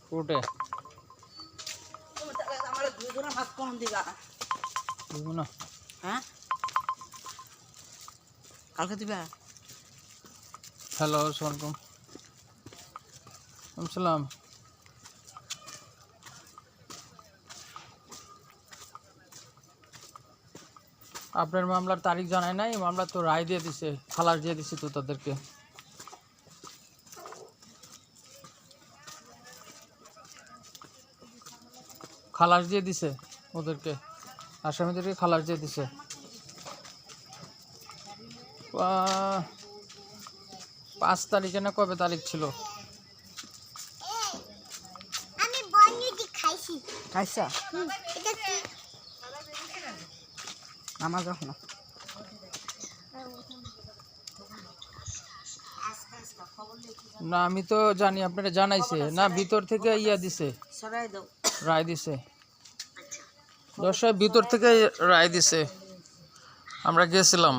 কোটে আমার দুজনের হাত কম দিবা দিব না হ্যাঁ কালকে দিবা হ্যালো আসসালামু আলাইকুম সালাম আপনার মামলার তারিখ জানায় নাই মামলা তো রায় দিয়ে দিছে খালাস দিয়ে দিছে তো তাদেরকে খালাস দিয়ে দিছে ওদেরকে আসামিদেরকে খালাস দিয়ে দিছে 5 তারিখে না কবে তারিখ ছিল আমি বনিটি খাইছি খাইছা এটা কি নামাজ এখন না আমি তো জানি আপনারা জানাইছে না ভিতর থেকে ইয়া দিছে সরাই দাও রায় দিছে 10 ভিতর থেকে রায় দিছে আমরা গেছিলাম